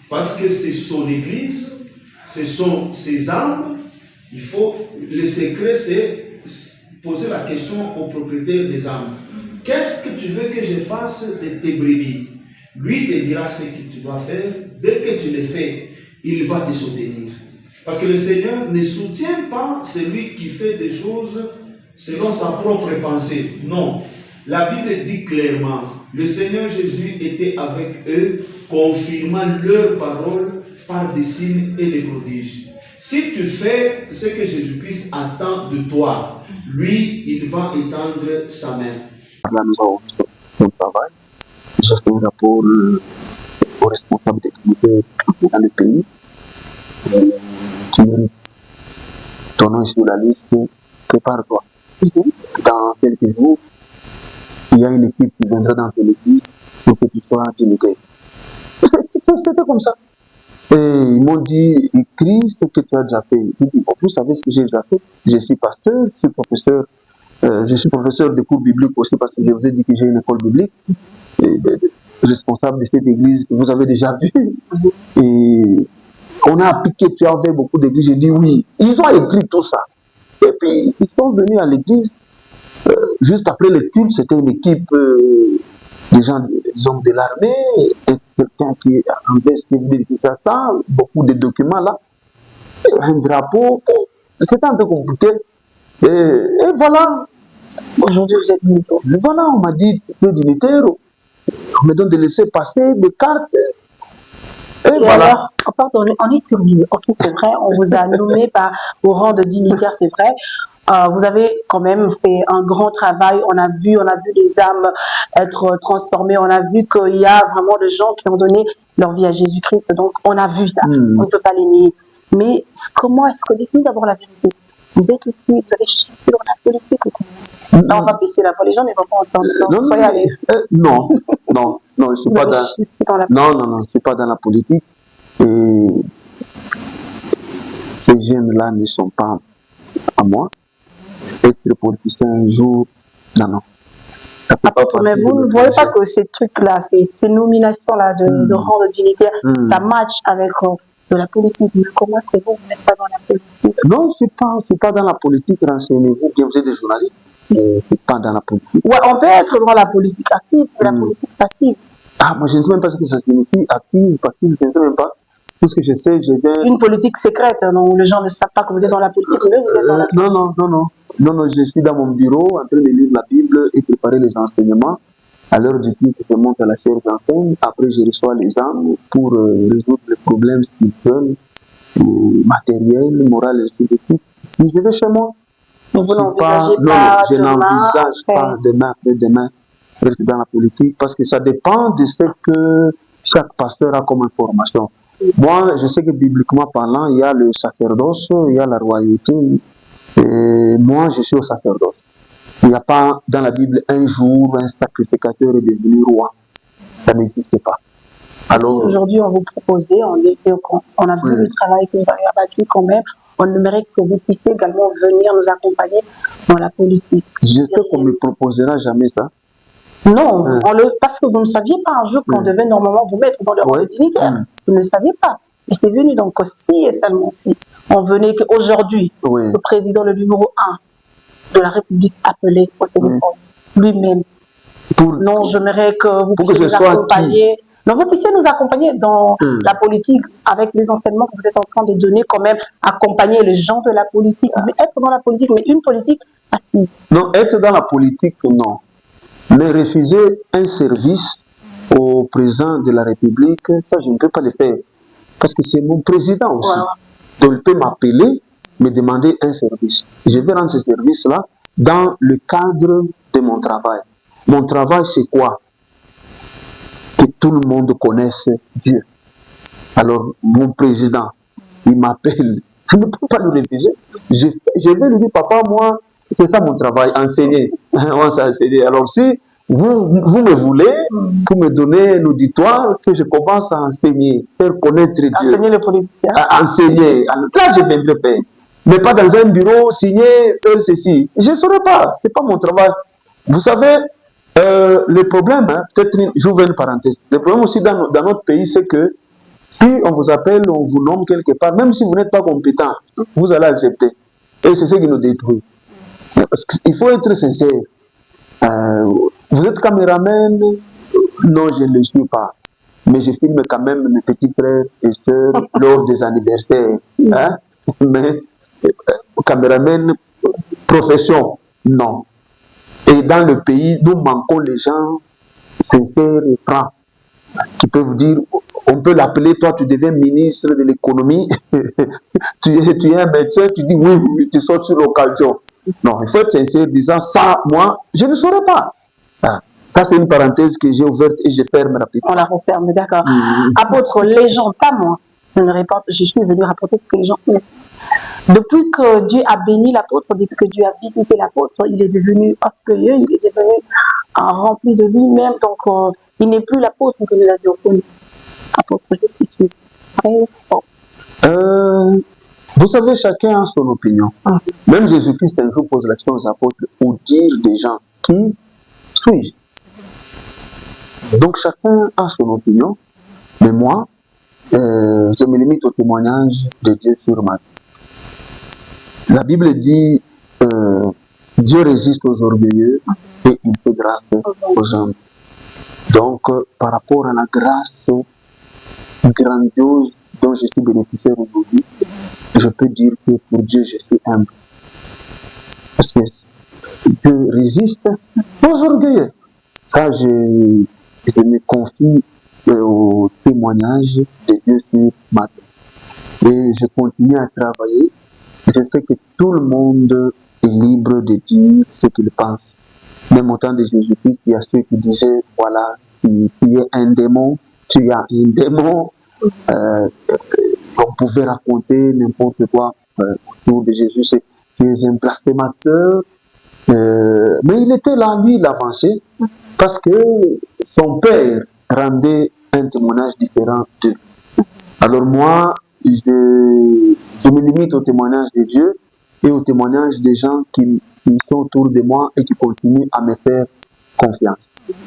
Speaker 3: Parce que c'est son église, ce sont ses âmes. Le secret, c'est poser la question au propriétaire des âmes. Qu'est-ce que tu veux que je fasse de tes brebis? Lui te dira ce que tu dois faire. Dès que tu le fais, il va te soutenir. Parce que le Seigneur ne soutient pas celui qui fait des choses selon sa propre pensée. Non. La Bible dit clairement, le Seigneur Jésus était avec eux, confirmant leurs paroles par des signes et des prodiges. Si tu fais ce que Jésus-Christ attend de toi, lui, il va étendre sa main.
Speaker 2: La nous avons fait un travail. J'ai fait un rapport dignitaires dans le pays. Tu mérites ton nom est sur la liste, prépare-toi. Dans quelques jours, il y a une équipe qui viendra dans ton église pour que tu sois dignitaire. C'était comme ça. Et ils m'ont dit, écris ce que tu as déjà fait. Ils disent, vous savez ce que j'ai déjà fait? Je suis pasteur, je suis professeur de cours bibliques aussi parce que je vous ai dit que j'ai une école biblique. Responsable de cette église que vous avez déjà vu. Et on a appliqué, tu avais beaucoup d'églises. J'ai dit oui. Ils ont écrit tout ça. Et puis, ils sont venus à l'église. Juste après le culte, c'était une équipe des gens, des hommes de l'armée, quelqu'un qui en veste ça, beaucoup de documents là, un drapeau. C'était un peu compliqué. Et voilà.
Speaker 1: Aujourd'hui, vous êtes dignitaire.
Speaker 2: Voilà, on m'a dit, tu es dignitaire. On me donne de laisser passer des cartes. Et voilà.
Speaker 1: Alors, pardon, on est curieux. Ok, c'est vrai, on vous a nommé au rang de dignitaire, c'est vrai. Vous avez quand même fait un grand travail. On a vu les âmes être transformées. On a vu qu'il y a vraiment des gens qui ont donné leur vie à Jésus-Christ. Donc, on a vu ça. On ne peut pas les nier. Mais comment est-ce que, dites-nous d'abord la vérité. Vous êtes aussi, vous avez cherché dans la politique ou comment? Là, on va baisser la voix. Les gens ne vont pas entendre. Donc, soyez à l'aise.
Speaker 2: Non, je ne suis pas non, je suis pas dans la politique. Et ces jeunes-là ne sont pas à moi. Être politicien un jour, non.
Speaker 1: Mais vous ne voyez pas que ces trucs-là, ces nominations-là de rang de dignitaire, ça match avec de la politique. Mais comment est-ce que vous n'êtes pas dans la politique?
Speaker 2: Non, je ne suis pas dans la politique. Renseignez-vous, bien vous êtes des journalistes. Je ne suis pas dans la politique.
Speaker 1: Ouais, on peut être dans la politique active et la politique passive.
Speaker 2: Ah, moi je ne sais même pas ce que ça signifie, active, passive, je ne sais même pas. Tout ce que je sais, je viens...
Speaker 1: Une politique secrète, non? Les gens ne savent pas que vous êtes dans la politique, mais vous êtes dans la politique.
Speaker 2: Non, je suis dans mon bureau en train de lire la Bible et préparer les enseignements. À l'heure du culte, je monte à la chaire d'enseigne. Après, je reçois les âmes pour résoudre les problèmes spirituels, matériels, moraux et tout. Puis je vais chez moi.
Speaker 1: Vous n'envisagez pas
Speaker 2: je n'envisage pas demain rester dans la politique parce que ça dépend de ce que chaque pasteur a comme information. Moi, je sais que bibliquement parlant, il y a le sacerdoce, il y a la royauté. Et moi, je suis au sacerdoce. Il n'y a pas dans la Bible un jour un sacrificateur est devenu roi. Ça n'existe pas.
Speaker 1: Alors, si aujourd'hui on vous proposait, on a vu le travail que vous avez abattu quand même, on aimerait que vous puissiez également venir nous accompagner dans la politique.
Speaker 2: Je sais qu'on ne me proposera jamais ça.
Speaker 1: Non, parce que vous ne saviez pas un jour qu'on devait normalement vous mettre dans le rang de dignitaire. Vous ne saviez pas. Et c'est venu donc si et seulement si on venait qu'aujourd'hui, le président, le numéro 1 de la République appelé au téléphone, lui-même. Non, j'aimerais que vous puissiez nous accompagner. Donc, vous puissiez nous accompagner dans la politique avec les enseignements que vous êtes en train de donner, quand même, accompagner les gens de la politique, être dans la politique, mais une politique active.
Speaker 2: Non, être dans la politique, non. Mais refuser un service au président de la République, ça, je ne peux pas le faire. Parce que c'est mon président aussi. Donc, il peut m'appeler, me demander un service. Je vais rendre ce service-là dans le cadre de mon travail. Mon travail, c'est quoi? Que tout le monde connaisse Dieu. Alors, mon président, il m'appelle. Je ne peux pas le refuser. Je vais lui dire, papa, moi, c'est ça mon travail, enseigner. On s'est enseigné. Alors, si vous me voulez pour me donner l'auditoire, que je commence à enseigner, faire connaître Dieu.
Speaker 1: Enseigner le politique.
Speaker 2: Enseigner. Là, je viendrai faire. Mais pas dans un bureau, signer, faire ceci. Je ne saurais pas. Ce n'est pas mon travail. Vous savez, le problème, peut-être, j'ouvre une parenthèse. Le problème aussi dans notre pays, c'est que si on vous appelle, on vous nomme quelque part, même si vous n'êtes pas compétent, vous allez accepter. Et c'est ce qui nous détruit. Parce qu'il faut être sincère. Vous êtes caméraman? Non, je ne le suis pas. Mais je filme quand même mes petits frères et sœurs lors des anniversaires. Hein? Mais caméraman, profession, non. Et dans le pays, nous manquons les gens sincères et francs qui peuvent dire, on peut l'appeler, toi tu deviens ministre de l'économie, tu es un médecin, tu dis oui, tu sautes sur l'occasion. Non, il faut être sincère disant ça, moi, je ne saurais pas. Ça, c'est une parenthèse que j'ai ouverte et je ferme rapidement.
Speaker 1: On la referme, d'accord. Apôtre, les gens, pas moi, je suis venu rapporter ce que les gens connaissent. Depuis que Dieu a béni l'apôtre, depuis que Dieu a visité l'apôtre, il est devenu orgueilleux, il est devenu rempli de lui-même. Donc, il n'est plus l'apôtre que nous avions connu. Apôtre, justifie.
Speaker 2: Vous savez, chacun a son opinion. Même Jésus-Christ un jour pose la question aux apôtres pour dire des gens qui suis-je. Donc chacun a son opinion, mais moi, je me limite au témoignage de Dieu sur ma vie. La Bible dit Dieu résiste aux orgueilleux et il fait grâce aux hommes. Donc, par rapport à la grâce grandiose dont je suis bénéficiaire aujourd'hui, je peux dire que pour Dieu, je suis humble. Parce que Dieu résiste aux orgueilleux. Ça, je me confie au témoignage de Dieu sur ma vie. Et je continue à travailler. Je sais que tout le monde est libre de dire ce qu'il pense. Même au temps de Jésus-Christ, il y a ceux qui disaient, voilà, tu es un démon, tu as un démon. On pouvait raconter n'importe quoi autour de Jésus, tu es un blasphémateur. Mais il était là, lui, il avançait, parce que son père rendait un témoignage différent de lui. Alors moi, je me limite au témoignage de Dieu et au témoignage des gens qui sont autour de moi et qui continuent à me faire confiance.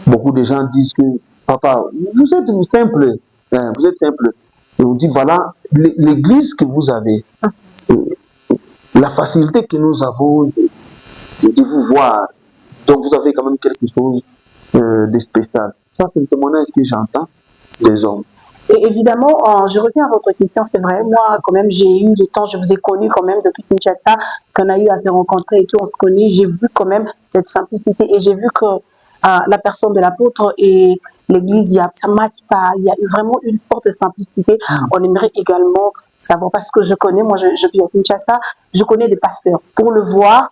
Speaker 2: Beaucoup de gens disent que, papa, vous êtes simple, vous êtes simple. Et on dit, voilà, l'église que vous avez, la facilité que nous avons de vous voir, donc vous avez quand même quelque chose de spécial. Ça, c'est le témoignage que j'entends des hommes.
Speaker 1: Et évidemment, je reviens à votre question, c'est vrai, moi, quand même, j'ai eu le temps, je vous ai connu quand même depuis Kinshasa, qu'on a eu à se rencontrer et tout, on se connaît, j'ai vu quand même cette simplicité et j'ai vu que la personne de l'apôtre et l'église, ça ne matche pas, il y a eu vraiment une forte simplicité. On aimerait également savoir, parce que je connais, moi je vis à Kinshasa, je connais des pasteurs. Pour le voir,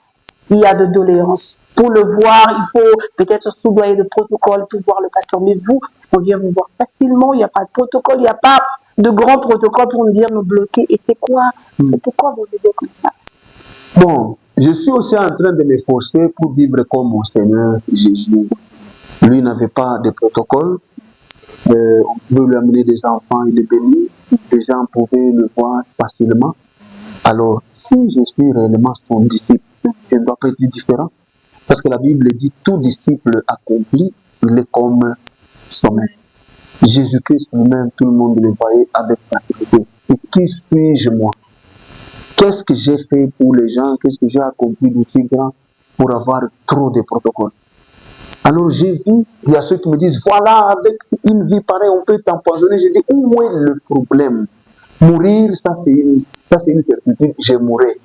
Speaker 1: il y a de doléances. Pour le voir, il faut peut-être soudoyer de protocole pour voir le pasteur. Mais vous, on vient vous voir facilement, il n'y a pas de protocole, il n'y a pas de grand protocole pour nous dire nous bloquer. Et c'est quoi? C'est pourquoi vous vivez comme ça?
Speaker 2: Bon, je suis aussi en train de m'efforcer pour vivre comme mon Seigneur Jésus. Lui n'avait pas de protocole. On pouvait lui amener des enfants, il est béni. Les gens pouvaient le voir facilement. Alors, si je suis réellement son disciple, je ne dois pas être différent. Parce que la Bible dit tout disciple accompli, il est comme son maître. Jésus-Christ lui-même, tout le monde le voyait avec facilité. Et qui suis-je moi? Qu'est-ce que j'ai fait pour les gens? Qu'est-ce que j'ai accompli d'aussi grand pour avoir trop de protocoles? Alors j'ai vu, il y a ceux qui me disent, voilà, avec une vie pareille, on peut t'empoisonner. Je dis, où est le problème? Mourir, ça c'est une certitude, je mourrai.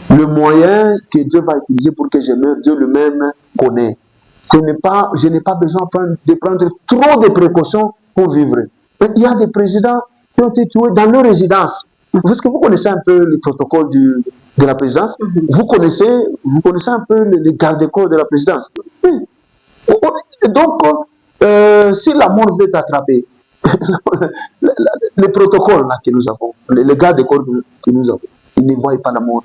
Speaker 2: Le moyen que Dieu va utiliser pour que je meure, Dieu lui-même connaît. Je n'ai pas besoin de prendre trop de précautions pour vivre. Il y a des présidents qui ont été tués dans leur résidence. Est-ce que vous connaissez un peu le protocole de la présidence? Vous connaissez un peu les garde-corps de la présidence? Oui. Donc, si la mort veut t'attraper, les protocoles là que nous avons, les garde-corps que nous avons, ils ne voient pas la mort.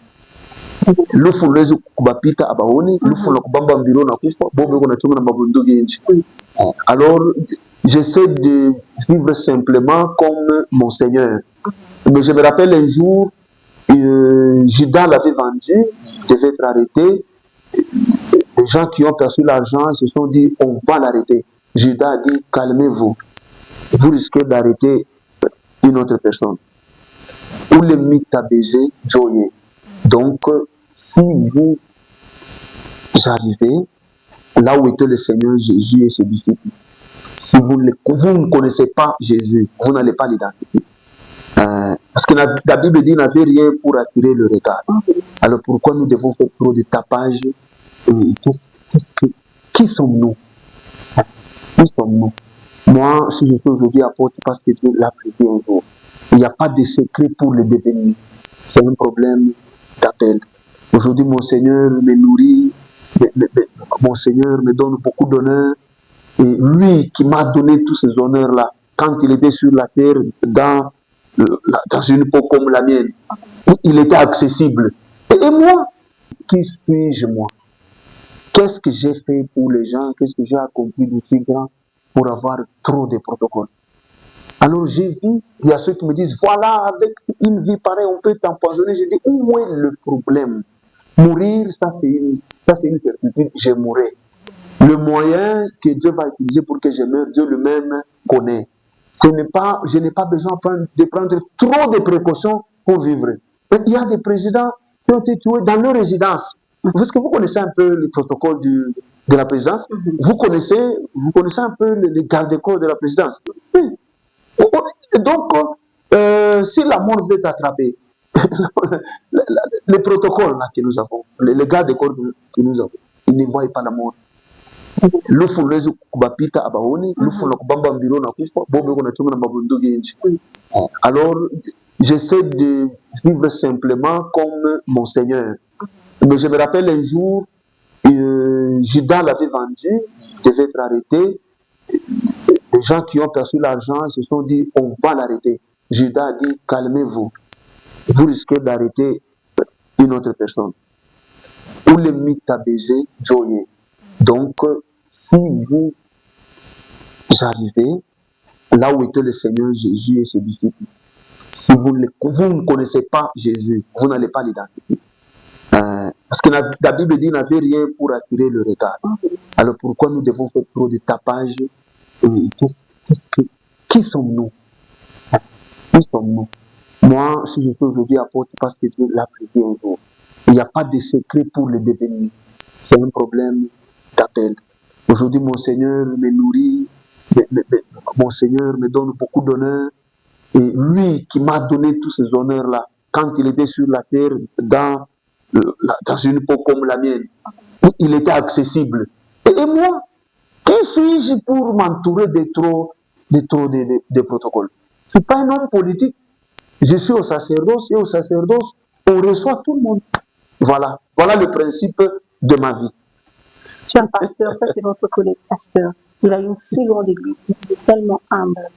Speaker 2: Alors, j'essaie de vivre simplement comme mon Seigneur. Mais je me rappelle un jour, Judas l'avait vendu, il devait être arrêté. Les gens qui ont perçu l'argent se sont dit, on va l'arrêter. Judas a dit, calmez-vous. Vous risquez d'arrêter une autre personne. Ou le mythe à baiser, joyeux. Donc, si vous arrivez là où était le Seigneur Jésus et ses disciples, si vous ne connaissez pas Jésus, vous n'allez pas l'identifier. Parce que la Bible dit, n'avait rien pour attirer le regard. Alors pourquoi nous devons faire trop de tapage? Qui sommes-nous? Qui sommes-nous? Moi, si je suis aujourd'hui apôtre, parce que Dieu l'a prévu un jour. Il n'y a pas de secret pour le devenir. C'est un problème d'appel. Aujourd'hui, mon Seigneur me nourrit, mon Seigneur me donne beaucoup d'honneur. Et lui qui m'a donné tous ces honneurs-là, quand il était sur la terre, dans une peau comme la mienne, il était accessible. Et moi, qui suis-je moi? Qu'est-ce que j'ai fait pour les gens? Qu'est-ce que j'ai accompli de si grand pour avoir trop de protocoles? Alors j'ai vu, il y a ceux qui me disent, voilà, avec une vie pareille, on peut t'empoisonner. Je dis, où est le problème? Mourir, ça c'est une certitude, je mourrai. Le moyen que Dieu va utiliser pour que je meure, Dieu lui-même connaît. Je n'ai pas besoin de prendre trop de précautions pour vivre. Il y a des présidents qui ont été tués dans leur résidence. Est-ce que vous connaissez un peu le protocole de la présidence? Vous connaissez un peu les garde-corps de la présidence? Oui. Donc, si la mort veut t'attraper, les protocoles là, que nous avons, les garde-corps que nous avons, ils ne voient pas la mort. Alors, j'essaie de vivre simplement comme mon Seigneur. Mais je me rappelle un jour, Judas l'avait vendu, il devait être arrêté. Les gens qui ont perçu l'argent se sont dit, on va l'arrêter. Judas a dit, calmez-vous. Vous risquez d'arrêter une autre personne. Ou le mythe a baisé, joyeux. Donc, si vous arrivez là où était le Seigneur Jésus et ses disciples, si vous ne connaissez pas Jésus, vous n'allez pas l'identifier. Parce que la Bible dit n'avait rien pour attirer le regard. Alors pourquoi nous devons faire trop de tapage? Qui sommes-nous? Qui sommes-nous? Moi, si je suis aujourd'hui apôtre, parce que Dieu l'a prévu un jour. Il n'y a pas de secret pour le devenir. C'est un problème d'appel. Aujourd'hui, mon Seigneur me nourrit, mon Seigneur me donne beaucoup d'honneur. Et lui qui m'a donné tous ces honneurs-là, quand il était sur la terre, dans une peau comme la mienne, il était accessible. Et moi, qui suis-je pour m'entourer de trop de protocoles? Je ne suis pas un homme politique. Je suis au sacerdoce et au sacerdoce, on reçoit tout le monde. Voilà le principe de ma vie.
Speaker 1: Cher pasteur, ça c'est votre collègue pasteur. Il a une si grande église, il est tellement humble.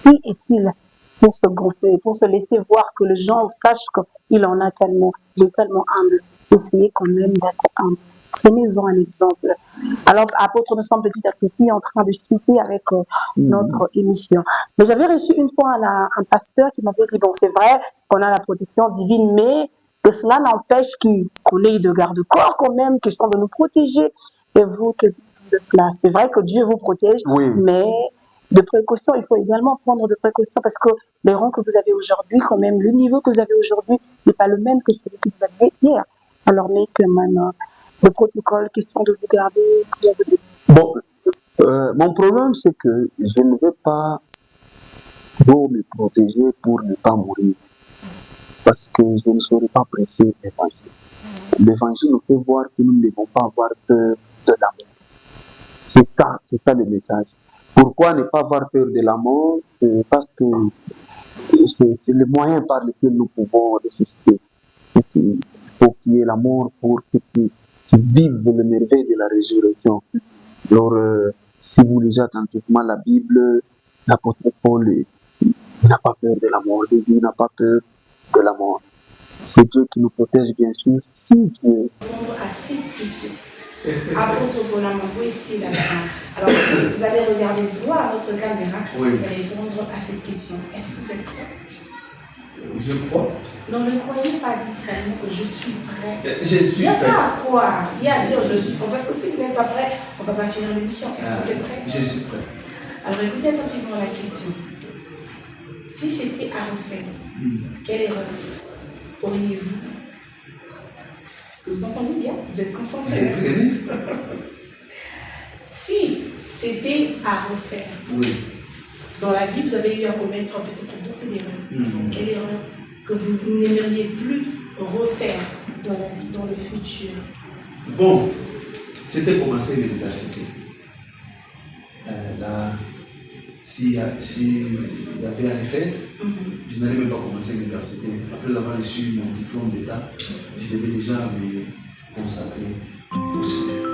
Speaker 1: Qui est-il pour se gonfler, pour se laisser voir que les gens sachent qu'il en a tellement, il est tellement humble. Essayez quand même d'être humble. Prenez-en un exemple. Alors, apôtre, nous sommes petit à petit en train de chuter avec notre émission. Mais j'avais reçu une fois un pasteur qui m'avait dit, bon, c'est vrai qu'on a la protection divine, mais que cela n'empêche qu'on ait de garde-corps quand même, question de nous protéger. Et vous, que de cela? C'est vrai que Dieu vous protège, mais de précaution, il faut également prendre de précautions parce que les rangs que vous avez aujourd'hui, quand même, le niveau que vous avez aujourd'hui n'est pas le même que celui que vous aviez hier. Alors, mais que maintenant, le protocole, question de vous garder.
Speaker 2: Bon, mon problème, c'est que je ne veux pas me protéger pour ne pas mourir. Parce que je ne saurais pas prêcher l'évangile. L'évangile nous fait voir que nous ne devons pas avoir peur de la mort. C'est ça le message. Pourquoi ne pas avoir peur de la mort? Parce que c'est le moyen par lequel nous pouvons ressusciter. Il faut qu'il y ait la mort pour qu'ils vivent le merveille de la résurrection. Alors, si vous lisez attentivement la Bible, l'apôtre Paul n'a pas peur de la mort. Jésus n'a pas peur de la mort. C'est Dieu qui nous protège, bien sûr. Si Dieu...
Speaker 4: Répondre à cette question. Apôtre Bonhomme, vous ici là. Alors, vous allez regarder droit à votre caméra et répondre à cette question. Est-ce que vous êtes prêt?
Speaker 3: Je crois.
Speaker 4: Non, ne croyez pas dire seulement que je suis prêt.
Speaker 3: Je suis prêt.
Speaker 4: Il n'y a pas à croire. Il y a à dire je suis prêt. Parce que si vous n'êtes pas prêt, on ne va pas finir l'émission. Est-ce que vous êtes prêt?
Speaker 3: Je suis prêt.
Speaker 4: Alors, écoutez attentivement la question. Si c'était à refaire, quelle erreur auriez-vous? Est-ce que vous entendez bien? Vous êtes concentrés? Si c'était à refaire, dans la vie, vous avez eu à commettre peut-être beaucoup d'erreurs. Quelle erreur que vous n'aimeriez plus refaire dans la vie, dans le futur?
Speaker 3: Bon, c'était commencer l'université. Là, s'il y avait à le faire, je n'allais même pas commencer l'université. Après avoir reçu mon diplôme d'État, je devais déjà me consacrer au Seigneur.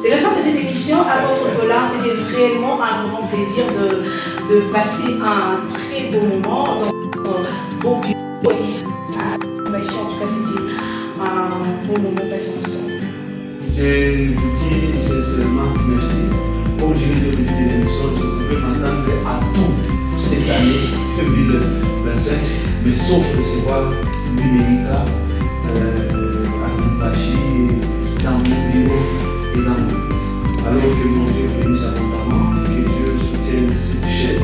Speaker 4: C'est la fin de de cette émission, Apôtre Paulin, c'était réellement un grand plaisir de passer un très beau moment dans notre beau bureau ici à Bachir. En tout cas, c'était un beau moment passé ensemble.
Speaker 3: Je vous dis sincèrement merci. Comme je l'ai dit au début de l'émission, je pouvais m'attendre à tout cette année 2025, mais sauf recevoir Numérica à Kumbashi, dans mon bureau et dans mon église. Alors que mon Dieu bénisse abondamment, que Dieu soutienne cette chaîne,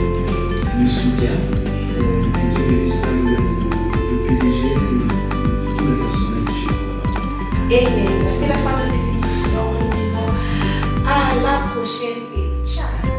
Speaker 3: le soutien, que Dieu bénisse le PDG et tout le personnel de chez nous.
Speaker 4: Et c'est la fin de cette émission. Nous disons à la prochaine et ciao.